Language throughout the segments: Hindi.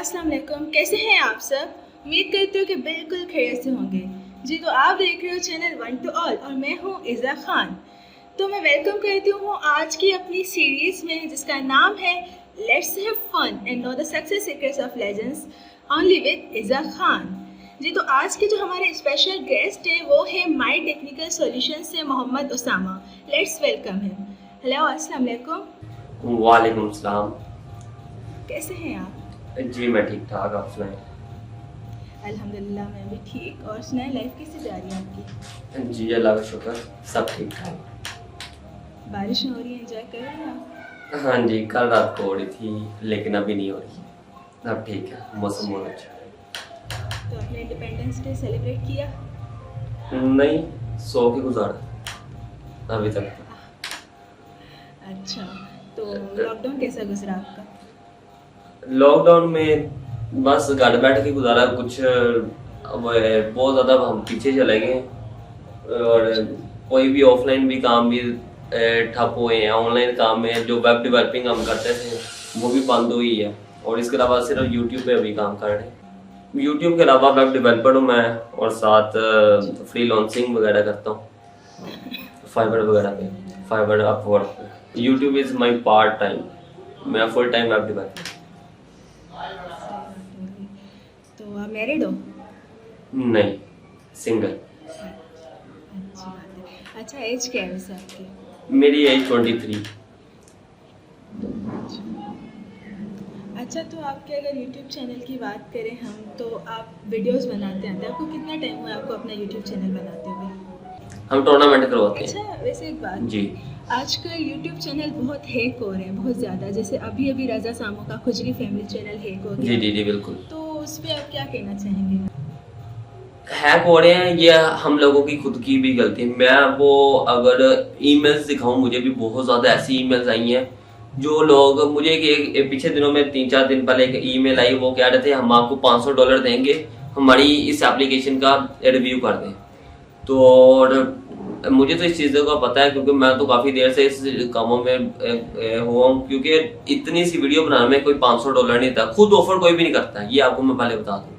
अस्सलाम वालेकुम, कैसे हैं आप सब। उम्मीद करती हूँ कि बिल्कुल खैरियत से होंगे। जी तो आप देख रहे हो चैनल वन टू ऑल और मैं हूँ इज़ा खान। तो मैं वेलकम करती हूँ आज की अपनी सीरीज़ में जिसका नाम है let's have fun and know the success secrets of legends only with Iza Khan. जी तो आज के जो हमारे स्पेशल गेस्ट हैं वो है माई टेक्निकल सॉल्यूशन से Mohammed Usama. Let's welcome him. Hello, अस्सलाम वालेकुम। वालेकुम सलाम। कैसे हैं आप? जी मैं ठीक ठाक, आप सुनाएं। अल्हम्दुलिल्लाह मैं भी ठीक। और सुनाएं, लाइफ कैसे जा रही है आपकी? जी अल्लाह का शुक्र, सब ठीक ठाक। बारिश हो रही है, एंजॉय कर रहे हैं आप? हाँ जी, कल रात को हो रही थी लेकिन अभी नहीं हो रही। अब ठीक है, मौसम बहुत अच्छा है। तो आपने इंडिपेंडेंस डे सेलिब्रेट किया? नहीं, सो के गुजारा अभी तक। अच्छा, तो लॉकडाउन कैसा गुजरा आपका? लॉकडाउन में बस घर बैठ के गुजारा। कुछ बहुत ज़्यादा हम पीछे चले गए और कोई भी ऑफलाइन भी काम भी ठप हुए हैं। ऑनलाइन काम में जो वेब डेवलपिंग हम करते थे वो भी बंद हुई है और इसके अलावा सिर्फ यूट्यूब पे अभी काम कर रहे हैं। यूट्यूब के अलावा वेब डेवलपर हूँ मैं और साथ फ्रीलांसिंग वगैरह करता हूँ फाइबर वगैरह पे, फाइबर अपवर्क पे। YouTube is my part time, मैं फुल टाइम वेब डेवलपर। तो आप मैरिड हो? नहीं, सिंगल। अच्छी बात है। अच्छा, एज क्या है वैसे आपकी? मेरी एज 23। अच्छा, तो आपके अगर यूट्यूब चैनल की बात करें हम, तो आप वीडियोस बनाते हैं। आपको कितना टाइम हुआ आपको अपना यूट्यूब चैनल बनाते हुए? हम टूर्नामेंट करवाते हैं। अच्छा, वैसे एक बात जी, आजकल यूट्यूब चैनल बहुत हैक हो रहे हैं, बहुत ज़्यादा। जैसे अभी अभी रज़ा सामो का खुजली फैमिली चैनल हैक हो गया। जी जी जी बिल्कुल। तो उस पर आप क्या कहना चाहेंगे? हैक हो रहे हैं, ये हम लोगों की खुद की भी गलती है। मैं वो अगर ईमेल्स दिखाऊं, मुझे भी बहुत ज़्यादा ऐसी ईमेल्स आई हैं जो लोग मुझे एक पीछे दिनों में 3-4 दिन पहले एक ईमेल आई, वो कह रहे थे हम आपको $500 देंगे, हमारी इस एप्लीकेशन का रिव्यू कर दें। तो और मुझे तो इस चीज़ों का पता है क्योंकि मैं तो काफ़ी देर से इस कामों में हुआ हूँ। क्योंकि इतनी सी वीडियो बनाने में कोई $500 नहीं था। खुद ऑफर कोई भी नहीं करता, ये आपको मैं पहले बता दूँ।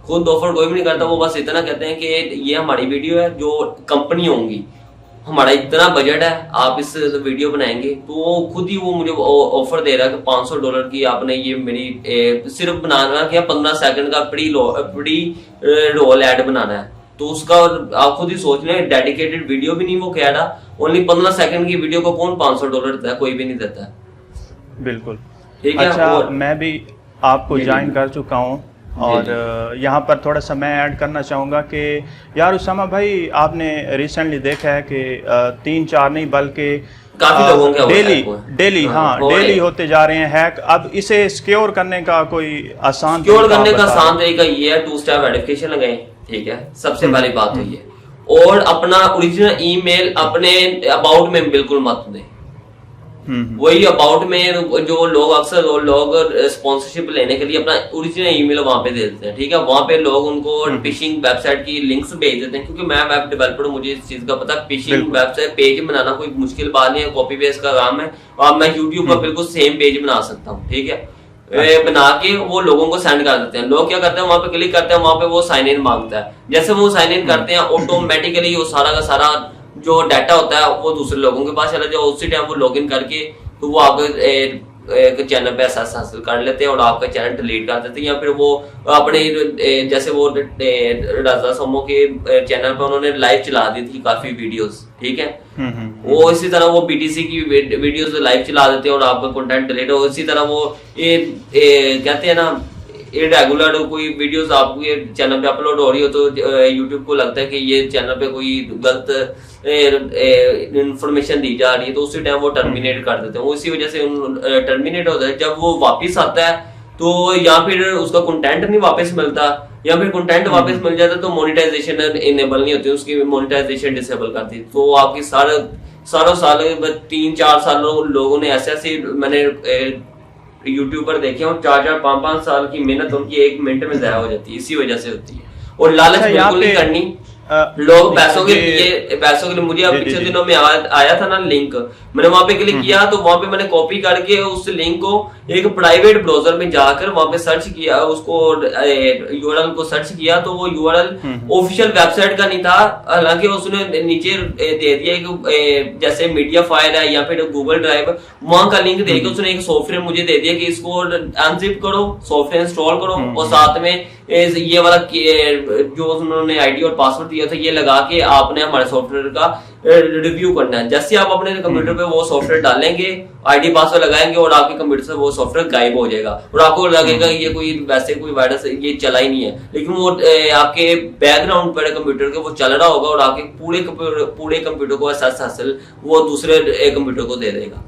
खुद ऑफर कोई भी नहीं करता। वो बस इतना कहते हैं कि ये हमारी वीडियो है, जो कंपनी होंगी, हमारा इतना बजट है, आप इस वीडियो बनाएंगे। तो वो खुद ही वो मुझे ऑफर दे रहा है कि $500 की आपने ये मेरी सिर्फ बनाना क्या 15 सेकंड का प्री रोल ऐड बनाना है। तो उसका आप खुद ही सोच लें, डेडिकेटेड वीडियो भी नहीं वो कह रहा, ओनली 15 सेकंड की वीडियो को कौन $500 देता है? कोई भी नहीं देता है। बिल्कुल ठीक है। अच्छा, और मैं भी आपको ज्वाइन कर चुका हूँ और यहाँ पर थोड़ा सा मैं ऐड करना चाहूँगा कि यार उसामा भाई, आपने रिसेंटली देखा है कि 3-4 नहीं बल्कि काफी लोगों के डेली डेली होते जा रहे हैं हैक। अब इसे सिक्योर करने का कोई आसान सिक्योर करने का आसान तरीका ये है, 2 स्टेप वेरिफिकेशन लगाएं। ठीक है, सबसे पहली बात तो ये। और अपना ओरिजिनल ईमेल अपने अबाउट में बिल्कुल मत दें। वही अबाउट में जो लोग अक्सर लोग स्पॉन्सरशिप लेने के लिए अपना ओरिजिनल ईमेल वहां पे दे देते हैं। ठीक है, वहां पे लोग उनको फिशिंग वेबसाइट की लिंक्स भेज देते हैं। क्योंकि मैं वेब डेवलपर हूँ, मुझे इस चीज का पता है। फिशिंग वेबसाइट पेज बनाना कोई मुश्किल बात नहीं है, कॉपी पेस्ट का काम है। और मैं यूट्यूब पर बिल्कुल सेम पेज बना सकता हूँ। ठीक है, बना के वो लोगों को सेंड कर देते हैं। लोग क्या करते हैं, वहां पे क्लिक करते हैं, वहां पे वो साइन इन मांगता है। जैसे वो साइन इन करते हैं, ऑटोमेटिकली वो सारा का सारा जो डाटा होता है वो दूसरे लोगों के पास चला जाए। उसी टाइम वो लॉग इन करके तो वो आपके चैनल पे एक्सेस हासिल कर लेते हैं और आपका चैनल डिलीट कर देते हैं। या फिर वो अपने जैसे वो रज़ा सामो के चैनल पे उन्होंने लाइव चला दी थी काफी वीडियोस। ठीक है, वो इसी तरह वो बीटीसी की वीडियोस लाइव चला देते हैं और आपका कंटेंट डिलीट हो। इसी तरह वो कहते हैं ना, इरेगुलर कोई वीडियोस आपके चैनल पे अपलोड हो रही हो तो यूट्यूब को लगता है कि ये चैनल पे कोई गलत इंफॉर्मेशन दी जा रही है, तो उसी टाइम वो टर्मिनेट कर देते हैं। उसी वजह से टर्मिनेट होता है। जब वो वापस आता है तो या फिर उसका कंटेंट नहीं वापस मिलता, या फिर कंटेंट वापस मिल जाता तो मोनेटाइजेशन इनेबल नहीं होती, उसकी मोनेटाइजेशन डिसेबल करती। तो आपकी सालों साल 3-4 साल लोगों ने ऐसे मैंने यूट्यूबर देखे और 4-5 साल की मेहनत उनकी 1 मिनट में जाया हो जाती है। इसी वजह से होती है। और लालच बिल्कुल नहीं करनी। लोग पैसों के लिए मुझे अब पिछले दिनों में आया था ना लिंक, मैंने वहां पे क्लिक किया तो वहां पे मैंने कॉपी करके उस लिंक को एक प्राइवेट ब्राउजर में जाकर वहां पे सर्च किया, उसको यूआरएल को सर्च किया तो वो यूआरएल ऑफिशियल वेबसाइट का नहीं था, हालांकि उसने नीचे दे दिया कि जैसे मीडिया फाइल है या फिर गूगल ड्राइव, वहां का लिंक देके उसने एक सॉफ्टवेयर मुझे दे दिया कि इसको अनजिप करो, सॉफ्टवेयर इंस्टॉल करो और साथ में ये वाला जो उन्होंने आईडी और पासवर्ड दिया था ये लगा के आपने हमारे सॉफ्टवेयर का रिव्यू करना है। जैसे आप अपने कंप्यूटर पे वो सॉफ्टवेयर डालेंगे, आईडी पासवर्ड लगाएंगे और आपके कंप्यूटर से वो सॉफ्टवेयर गायब हो जाएगा और आपको लगेगा ये कोई वैसे कोई वायरस ये चला ही नहीं है, लेकिन वो आपके बैकग्राउंड पर कंप्यूटर के वो चल रहा होगा और आपके पूरे कंप्यूटर को एक्सेस हासिल वो दूसरे कंप्यूटर को दे देगा।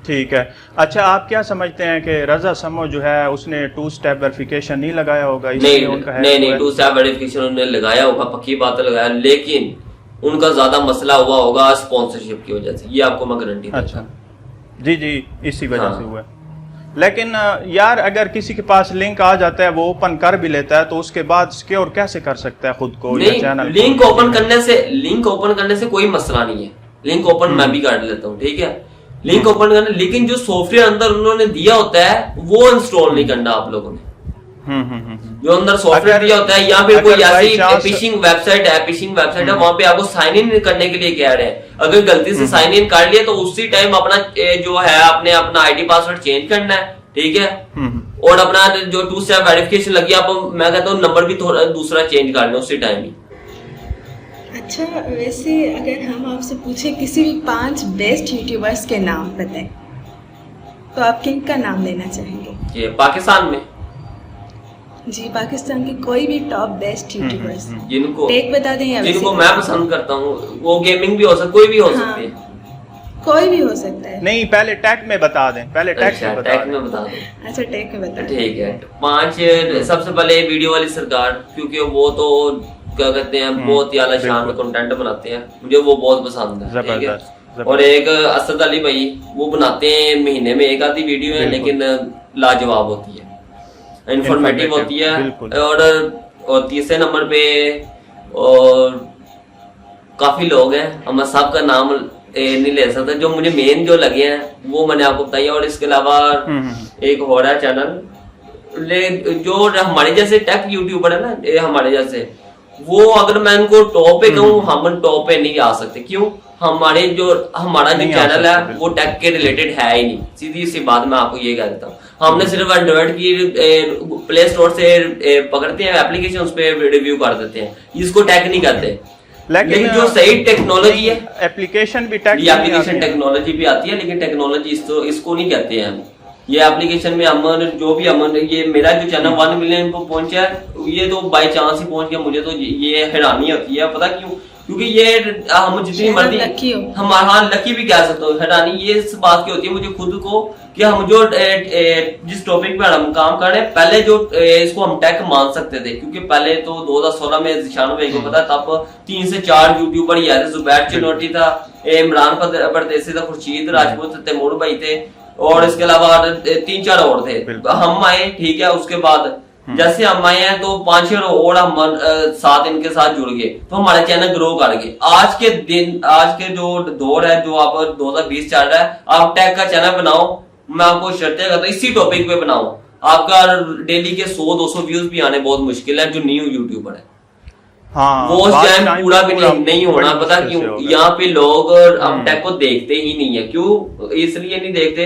ठीक है। अच्छा, आप क्या समझते हैं कि रजा समो जो है उसने 2 स्टेप वेरिफिकेशन नहीं लगाया होगा? नहीं 2 स्टेप वेरिफिकेशन उन्होंने लगाया होगा, पक्की बात लगाया, लेकिन उनका ज्यादा मसला हुआ होगा स्पॉन्सरशिप की वजह से, ये आपको मैं गारंटी देता हूं। अच्छा जी इसी वजह से हुआ। लेकिन यार अगर किसी के पास लिंक आ जाता है वो ओपन कर भी लेता है तो उसके बाद सिक्योर कैसे कर सकता है खुद को या चैनल? लिंक ओपन करने से कोई मसला नहीं है, लिंक ओपन मैं भी कर लेता हूँ, ठीक है, लिंक ओपन करना, लेकिन जो सॉफ्टवेयर अंदर उन्होंने दिया होता है वो इंस्टॉल नहीं करना आप लोगों ने। जो अंदर सॉफ्टवेयर दिया होता है या फिर कोई ऐसी फिशिंग वेबसाइट है वहां पे आपको साइन इन करने के लिए कह रहे हैं, अगर गलती से साइन इन कर लिया तो उसी टाइम अपना जो है आपने अपना आईडी पासवर्ड चेंज करना है, ठीक है, और अपना जो 2 स्टेप वेरिफिकेशन लगी आप, मैं कहता हूँ नंबर भी थोड़ा दूसरा चेंज कर लें उसी टाइम ही। अच्छा, वैसे अगर हम आपसे पूछे किसी भी 5 बेस्ट यूट्यूबर्स के नाम बताएं तो आप किन का नाम लेना चाहेंगे? ये पाकिस्तान में जी, पाकिस्तान के कोई भी टॉप बेस्ट यूट्यूबर्स जिनको टेक बता दें या जिनको मैं पसंद करता हूँ, वो गेमिंग भी हो सकता, कोई भी हो सकती है, कोई भी हो सकता है। नहीं, पहले टैग में बता दें, पहले टैग में बता दें। अच्छा, टैग में बता, ठीक है। 5 सबसे पहले वीडियो वाली सरकार, क्योंकि वो तो क्या कहते हैं बहुत ही आला शान में कंटेंट बनाते हैं, मुझे वो बहुत पसंद है, ठीक है। और एक असद अली भाई, वो बनाते हैं महीने में एक आधी वीडियो है, लेकिन लाजवाब होती है, इंफॉर्मेटिव होती है। और तीसरे नंबर पे और काफी लोग हैं, हम सब का नाम नहीं ले सकते, जो मुझे मेन जो लगे हैं वो मैंने आपको बताया। और इसके अलावा एक हो रहा है चैनल जो हमारे जैसे टेक यूट्यूबर है ना, हमारे जैसे, वो अगर मैं उनको टॉप पे कहूँ, हम टॉप पे नहीं आ सकते। क्यों? हमारा जो चैनल है वो टेक के रिलेटेड है ही नहीं, सीधी सी बात मैं आपको ये कह देता हूँ। हमने सिर्फ एंड्रॉइड की प्ले स्टोर से पकड़ते हैं एप्लीकेशन, उस पे रिव्यू कर देते हैं, इसको टेक नहीं करते। लेकिन जो सही टेक्नोलॉजी है, एप्लीकेशन भी टेक, ये एप्लीकेशन टेक्नोलॉजी भी आती है, लेकिन टेक्नोलॉजी इसको नहीं कहते हैं हम। ये एप्लीकेशन में अमन जो भी अमन, ये मेरा जो चैनल 1 मिलियन को पहुंचा है, ये तो बाय चांस ही पहुंच गया। मुझे तो ये हैरानी होती है, पता क्यों? क्योंकि ये हम जितनी मर्जी हमारा लकी भी कह सकते हो, हैरानी ये इस बात की होती है मुझे खुद को कि हम जो जिस टॉपिक पे हम काम कर रहे हैं, पहले जो इसको हम टेक मान सकते थे, क्योंकि पहले तो 2016 में जिशान भाई को पता, तब 3 से 4 यूट्यूबर ही आए थे। जुबैर चिनोटी था, इमरान परदेसी था, खुर्शीद राजपूत, तैमूर भाई थे, और इसके अलावा 3-4 और थे। हम आए, ठीक है, उसके बाद जैसे हम आए हैं तो 5-6 और हम साथ इनके साथ जुड़ गए, तो हमारा चैनल ग्रो कर गए। आज के जो दौर है, जो आप 2020 चल रहा है, आप टेक का चैनल बनाओ, मैं आपको शर्तें करता हूँ इसी टॉपिक पे बनाओ, आपका डेली के 100-200 व्यूज भी आने बहुत मुश्किल है, जो न्यू यूट्यूबर है। हाँ, वो टाइम पूरा भी नहीं होना, पता क्यों? यहाँ पे लोग अब टेक को देखते ही नहीं है। क्यों? इसलिए नहीं देखते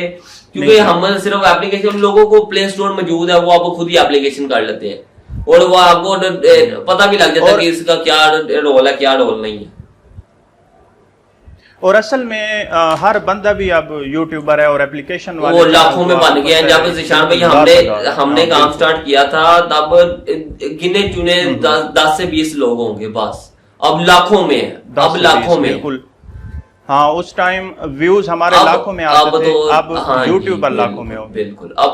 क्योंकि हम सिर्फ एप्लीकेशन, लोगों को प्ले स्टोर मौजूद है, वो आपको खुद ही एप्लीकेशन कर लेते हैं और वो आपको पता भी लग जाता है कि इसका क्या रोल है, क्या रोल नहीं है। और असल में हर बंदा भी अब यूट्यूबर है और एप्लीकेशन वाले वो लाखों में बन गया है। जब जिशान भाई हमने काम स्टार्ट किया था, तब गिने चुने 10 से 20 लोग होंगे बस, अब लाखों में है, अब लाखों में। बिल्कुल, हाँ उस टाइम व्यूज हमारे लाखों में आते थे, अब हाँ यूट्यूब पर जी, लाखों में हो। बिल्कुल। अब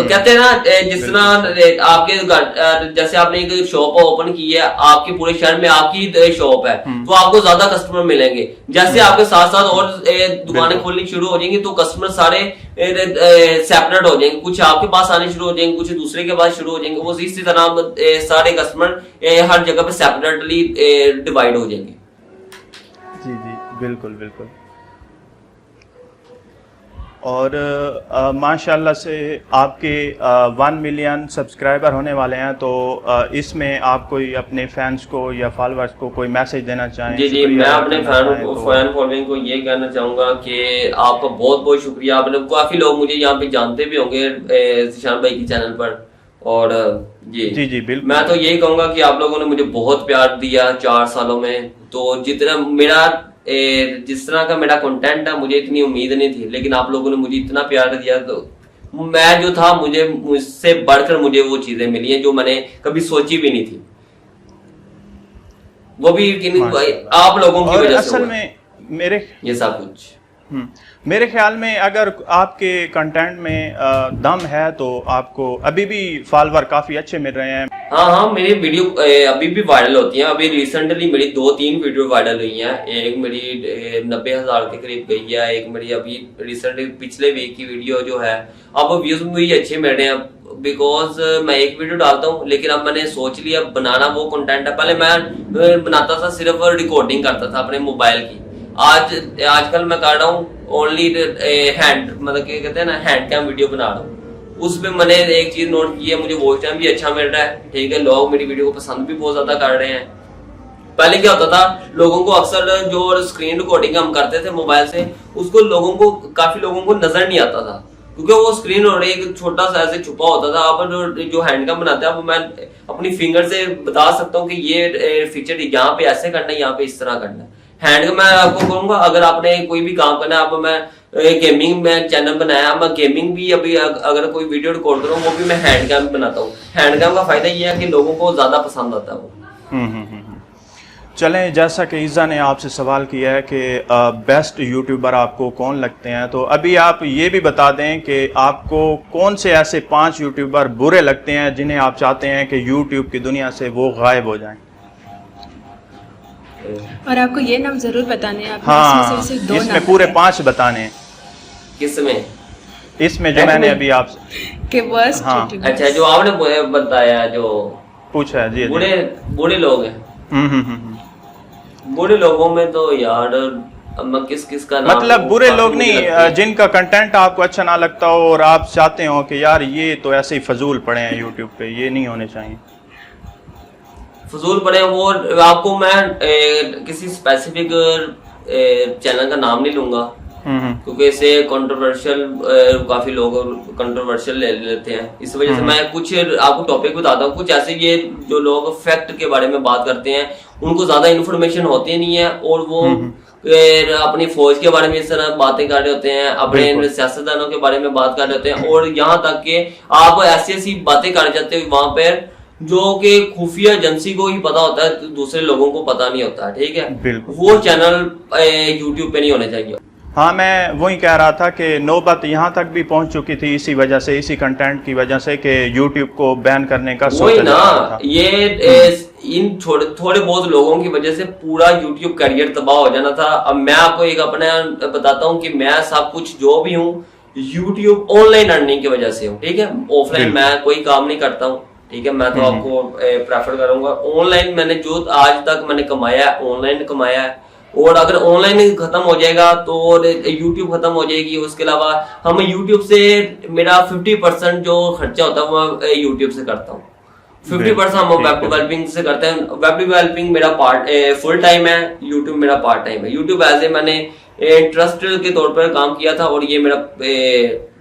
कहते हैं ना जिस तरह आपके जैसे आपने एक शॉप ओपन की है, आपके पूरे शहर में आपकी शॉप है, तो आपको ज्यादा कस्टमर मिलेंगे। जैसे आपके साथ साथ और दुकानें खोलनी शुरू हो जाएंगी तो कस्टमर सारे सेपरेट हो जाएंगे, कुछ आपके पास आने शुरू हो जाएंगे, कुछ दूसरे के पास शुरू हो जाएंगे। वो इसी तरह सारे कस्टमर हर जगह पे सेपरेटली डिवाइड हो जाएंगे। जी जी बिल्कुल बिल्कुल। और माशाल्लाह से आपके 1 मिलियन सब्सक्राइबर होने वाले हैं, तो इसमें आप कोई अपने फैंस को या फॉलोअर्स को कोई मैसेज देना चाहें? जी जी, मैं अपने फैन फॉलोइंग को ये कहना चाहूँगा कि आपका बहुत बहुत शुक्रिया। आपने काफ़ी लोग मुझे यहाँ पे जानते भी होंगे ज़ीशान भाई के चैनल पर, और जी जी बिल्कुल। मैं तो यही कहूँगा कि आप लोगों ने मुझे बहुत प्यार दिया 4 सालों में। तो जितना मेरा जिस तरह का मेरा कंटेंट है, मुझे इतनी उम्मीद नहीं थी, लेकिन आप लोगों ने मुझे इतना प्यार दिया, तो मैं जो था मुझसे बढ़कर मुझे वो चीजें मिली हैं जो मैंने कभी सोची भी नहीं थी, वो भी आप लोगों की वजह से। असल में मेरे ये सब कुछ मेरे ख्याल में अगर आपके कंटेंट में दम है तो आपको अभी भी फॉलोअर काफी अच्छे मिल रहे हैं। हाँ, मेरी वीडियो अभी भी वायरल होती हैं। अभी रिसेंटली मेरी 2-3 वीडियो वायरल हुई हैं। एक मेरी 90,000 के करीब गई है, एक मेरी अभी रिसेंटली पिछले वीक की वीडियो जो है, अब व्यूज मुझे अच्छे मिल रहे हैं बिकॉज मैं एक वीडियो डालता हूँ, लेकिन अब मैंने सोच लिया बनाना वो कंटेंट है। पहले मैं बनाता था, सिर्फ रिकॉर्डिंग करता था अपने मोबाइल की। आजकल मैं कर रहा हूँ ओनली हैंड, मतलब क्या कहते हैं ना, हैंड कैम वीडियो बना रहा हूँ। उसमें मैंने एक चीज नोट की है, मुझे वॉच टाइम भी अच्छा मिल रहा है, ठीक है। लोग मेरी वीडियो को पसंद भी बहुत ज्यादा कर रहे हैं। पहले क्या होता था, लोगों को अक्सर जो स्क्रीन रिकॉर्डिंग हम करते थे मोबाइल से, उसको काफी लोगों को नजर नहीं आता था, क्योंकि वो स्क्रीन और एक छोटा सा ऐसे छुपा होता था। अब जो हैंड कैम बनाते हैं, अब मैं अपनी फिंगर से बता सकता हूँ कि ये फीचर यहाँ पे ऐसे करना है, यहाँ पे इस तरह करना है। हैंड का मैं आपको कहूंगा, अगर आपने कोई भी काम करना है, अब मैं गेमिंग में चैनल बनाया, मैं गेमिंग भी अभी अगर कोई वीडियो रिकॉर्ड करूँ वो भी मैं हैंड कैम बनाता हूँ। हैंड कैम का फायदा ये है कि लोगों को ज्यादा पसंद आता है वो। चलें, जैसा कि ईज़ा ने आपसे सवाल किया है कि बेस्ट यूट्यूबर आपको कौन लगते हैं, तो अभी आप ये भी बता दें कि आपको कौन से ऐसे 5 यूट्यूबर बुरे लगते हैं जिन्हें आप चाहते हैं कि यूट्यूब की दुनिया से वो गायब हो जाएं। और आपको ये नाम जरूर बताने हैं। हाँ, इसमें पूरे 5 बताने हैं। किसमें? इसमें जो मैंने अभी आपसे के वर्स्ट। हाँ, अच्छा, जो आपने बताया, जो पूछा है जी, बुरे लोग हैं। बुरे लोगों में तो यार मैं किस का नाम, मतलब बुरे लोग नहीं, जिनका कंटेंट आपको अच्छा ना लगता हो और आप चाहते हो कि यार ये तो ऐसे ही फजूल पड़े हैं यूट्यूब पे, ये नहीं होने चाहिए। फजूल पड़े वो आपको मैं किसी स्पेसिफिक चैनल का नाम नहीं लूंगा, क्योंकि इसे कंट्रोवर्शियल काफी लोग कंट्रोवर्शियल ले लेते हैं। इस वजह से मैं कुछ आपको टॉपिक बताता हूँ। कुछ ऐसे ये जो लोग फैक्ट के बारे में बात करते हैं, उनको ज्यादा इन्फॉर्मेशन होती नहीं है, और वो अपनी फौज के बारे में इस तरह बातें कर रहे होते हैं, अपने सियासतदानों के बारे में बात कर रहे होते हैं, और यहाँ तक कि आप ऐसी बातें कर जाते हो वहां पर जो कि खुफिया एजेंसी को ही पता होता है, दूसरे लोगों को पता नहीं होता, ठीक है। वो चैनल यूट्यूब पे नहीं होने चाहिए। हाँ, मैं वही कह रहा था कि नौबत यहाँ तक भी पहुँच चुकी थी इसी वजह से, इसी कंटेंट की वजह से कि यूट्यूब को बैन करने का सोचा जा रहा था। ये इन थोड़े बहुत लोगों की वजह से पूरा यूट्यूब करियर तबाह हो जाना था। अब मैं आपको एक अपना बताता हूँ कि मैं सब कुछ जो भी हूँ यूट्यूब ऑनलाइन अर्निंग की वजह से हूँ, ठीक है। ऑफलाइन मैं कोई काम नहीं करता हूँ, ठीक है। मैं तो आपको प्रेफर करूंगा ऑनलाइन। मैंने जो आज तक मैंने कमाया है ऑनलाइन कमाया है, और अगर ऑनलाइन खत्म हो जाएगा तो यूट्यूब खत्म हो जाएगी। उसके अलावा हम यूट्यूब से मेरा 50% जो खर्चा होता है वो मैं यूट्यूब से करता हूँ। 50% हम वेब डेवलपिंग से करते हैं। वेब डेवलपिंग मेरा फुल टाइम है, यूट्यूब मेरा पार्ट टाइम है। यूट्यूब एज ए मैंने ट्रस्ट के तौर पर काम किया था, और ये मेरा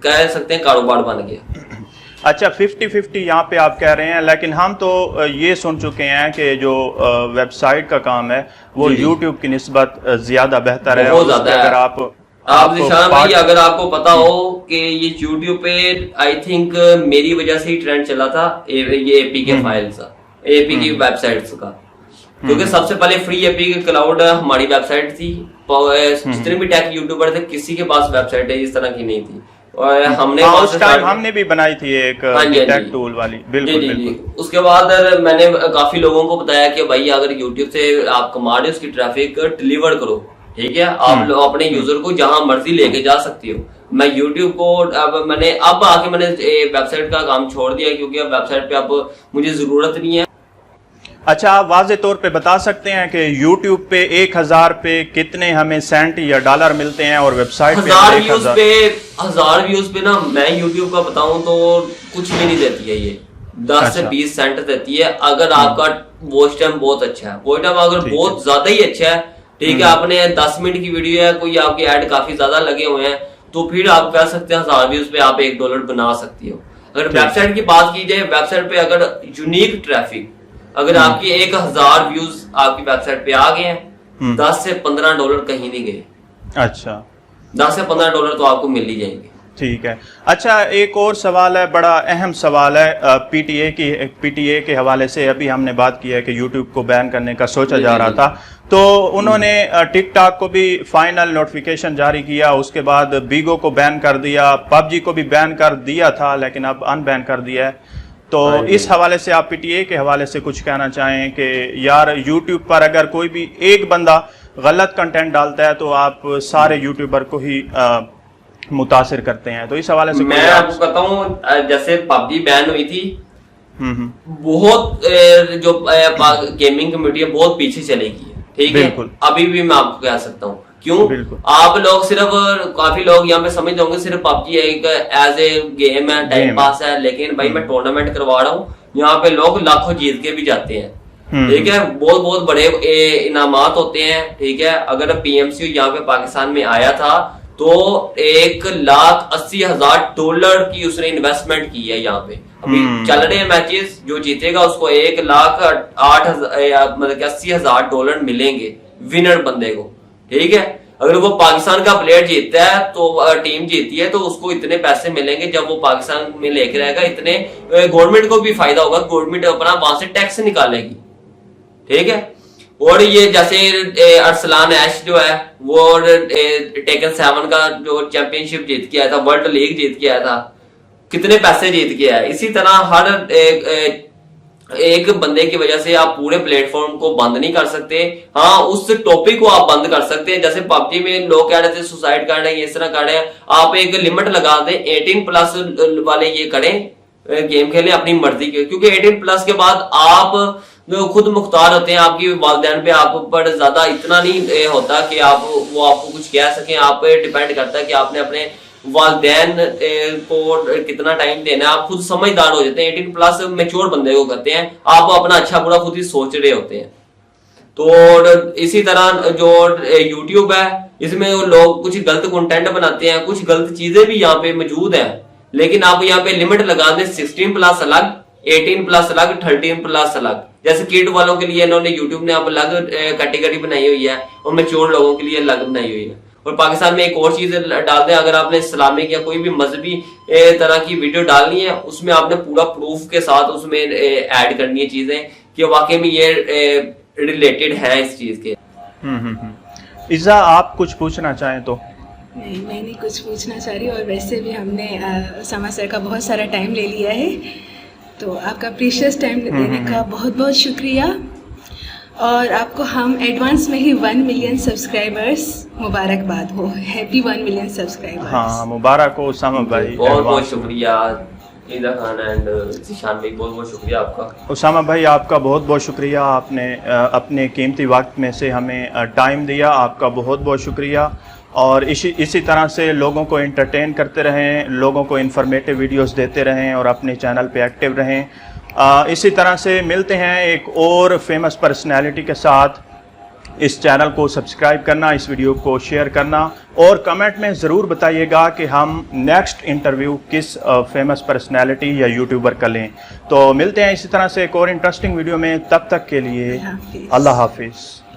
कह सकते हैं कारोबार बन गया। अच्छा, 50-50 यहाँ पे आप कह रहे हैं, लेकिन हम तो ये सुन चुके हैं कि जो वेबसाइट का काम है वो यूट्यूब की निस्बत ज्यादा बेहतर है। बहुत ज्यादा है। अगर आप ज़ीशान भाई, अगर आपको पता हो कि ये यूट्यूब पे आई थिंक मेरी वजह से ही ट्रेंड चला था ये एपीके फाइल्स का, एपीके वेबसाइट्स का, क्योंकि सबसे पहले फ्री एपीके क्लाउड हमारी वेबसाइट थी, जितने भी टेक यूट्यूबर थे किसी के पास वेबसाइट है इस तरह की नहीं थी। और हमने उस टाइम हमने भी बनाई थी एक टेक टूल वाली, बिल्कुल बिल्कुल। उसके बाद मैंने काफी लोगों को बताया कि भाई अगर यूट्यूब से आप कमा रहे हो उसकी ट्रैफिक डिलीवर करो, ठीक है, आप अपने यूजर को जहां मर्जी लेके जा सकती हो। मैं यूट्यूब को अब आके मैंने वेबसाइट का काम छोड़ दिया क्योंकि अब वेबसाइट पे अब मुझे जरूरत नहीं है। अच्छा, आप वाज़े तौर पे बता सकते हैं कि YouTube पे 1000 पे कितने हमें सेंट या डॉलर मिलते हैं और वेबसाइट पे 1000 व्यूज पे ना मैं YouTube का बताऊं तो कुछ भी नहीं देती है ये, 10 से 20 सेंट देती है अगर आपका वॉच टाइम बहुत अच्छा है। वॉच टाइम अगर बहुत ज्यादा ही अच्छा है, ठीक है, आपने 10 मिनट की वीडियो है, कोई आपके ऐड काफी ज्यादा लगे हुए हैं, तो फिर आप कह सकते हैं 1000 व्यूज पे आप $1 बना सकती हो। अगर वेबसाइट की बात की जाए, वेबसाइट पे अगर यूनिक ट्रैफिक अगर आपकी 1000 व्यूज आपकी वेबसाइट पे आ गए हैं, $10 से $15 कहीं नहीं गए। अच्छा, $10 से $15 तो आपको मिल ही जाएंगे। ठीक है। अच्छा, एक और सवाल है, बड़ा अहम सवाल है पीटीए के हवाले से। अभी हमने बात की है कि यूट्यूब को बैन करने का सोचा जा रहा था, तो उन्होंने टिकटॉक को भी फाइनल नोटिफिकेशन जारी किया, उसके बाद बीगो को बैन कर दिया, पबजी को भी बैन कर दिया था लेकिन अब अनबैन कर दिया है। तो इस हवाले से आप पीटीए के हवाले से कुछ कहना चाहें कि यार यूट्यूब पर अगर कोई भी एक बंदा गलत कंटेंट डालता है तो आप सारे यूट्यूबर को ही मुतासिर करते हैं, तो इस हवाले से मैं आपको कहता हूँ जैसे पबजी बैन हुई थी, बहुत जो गेमिंग कम्युनिटी है बहुत पीछे चलेगी, ठीक है, अभी भी मैं आपको कह सकता हूँ। क्यों? आप लोग सिर्फ काफी लोग यहाँ पे समझ जाओगे सिर्फ पबजी एक एज ए गेम है, टाइम पास है, लेकिन भाई मैं टूर्नामेंट करवा रहा हूँ, यहाँ पे लोग लाखों जीत के भी जाते हैं, ठीक है, बहुत बहुत बड़े इनामात होते हैं, ठीक है। अगर पीएमसी यहाँ पे पाकिस्तान में आया था तो $1,80,000 की उसने इन्वेस्टमेंट की है यहाँ पे। अभी चल रहे हैं मैचेस, जो जीतेगा उसको $1,80,000 मिलेंगे विनर बंदे को, ठीक है। अगर वो पाकिस्तान का प्लेयर जीतता है तो टीम जीती है तो उसको इतने पैसे मिलेंगे, जब वो पाकिस्तान में लेके रहेगा इतने गवर्नमेंट को भी फायदा होगा, गवर्नमेंट अपना वहां से टैक्स निकालेगी, ठीक है। और ये जैसे अरसलान ऐश जो है वो टेकन 7 का जो चैंपियनशिप जीत के आया था, वर्ल्ड लीग जीत के आया था, कितने पैसे जीत के आया। इसी तरह हर एक बंदे की वजह से आप पूरे प्लेटफॉर्म को बंद नहीं कर सकते। हाँ, उस टॉपिक को आप बंद कर सकते हैं। जैसे पबजी में लोग कह रहे थे सुसाइड कर रहे हैं, इस तरह कर रहे हैं, आप एक लिमिट लगा दें, 18+ वाले ये करें, गेम खेलें अपनी मर्जी के, क्योंकि 18+ के बाद आप खुद मुख्तार होते हैं, आपकी वालिदैन पे आप पर ज्यादा इतना नहीं होता कि वो आपको कुछ कह सकें। आप पे डिपेंड करता है कि आपने अपने वालिदैन को कितना टाइम देना है, आप खुद समझदार हो जाते हैं। 18+ मैच्योर बंदे को करते हैं, आप अपना अच्छा बुरा खुद ही सोच रहे होते हैं। तो इसी तरह जो यूट्यूब है इसमें लोग कुछ गलत कंटेंट बनाते हैं, कुछ गलत चीजें भी यहाँ पे मौजूद है, लेकिन आप यहाँ पे लिमिट लगा दें, 16+ अलग, 18+ अलग, 13+ अलग। जैसे किड वालों के लिए इन्होंने यूट्यूब ने अब अलग कैटेगरी बनाई हुई है और मैच्योर लोगों के लिए अलग बनाई हुई है। और पाकिस्तान में एक और चीज डाल दें, अगर आपने इस्लामिक या कोई भी मजहबी तरह की वीडियो डालनी है, उसमें आपने पूरा प्रूफ के साथ उसमें ऐड करनी है चीजें कि वाकई में ये रिलेटेड है इस चीज के। इज़ा, आप कुछ पूछना चाहें तो? नहीं, मैं नहीं कुछ पूछना चाह रही, और वैसे भी हमने उसामा सर का बहुत सारा टाइम ले लिया है, तो आपका प्रीशियस टाइम देने का बहुत बहुत शुक्रिया। और आपको हम एडवांस में ही 1 मिलियन सब्सक्राइबर्स मुबारकबाद हो, हैप्पी 1 मिलियन सब्सक्राइबर्स। हाँ, मुबारक हो उसामा भाई, बहुत बहुत शुक्रिया ईदा खान एंड ज़ीशान भाई, बहुत बहुत शुक्रिया आपका। उसामा भाई, आपका बहुत बहुत शुक्रिया, आपने अपने कीमती वक्त में से हमें टाइम दिया, आपका बहुत बहुत शुक्रिया। और इसी तरह से लोगों को एंटरटेन करते रहें, लोगों को इन्फॉर्मेटिव वीडियोस देते रहें और अपने चैनल पे एक्टिव रहें। इसी तरह से मिलते हैं एक और फेमस पर्सनैलिटी के साथ। इस चैनल को सब्सक्राइब करना, इस वीडियो को शेयर करना और कमेंट में ज़रूर बताइएगा कि हम नेक्स्ट इंटरव्यू किस फेमस पर्सनैलिटी या यूट्यूबर का लें। तो मिलते हैं इसी तरह से एक और इंटरेस्टिंग वीडियो में, तब तक के लिए अल्लाह हाफिज़।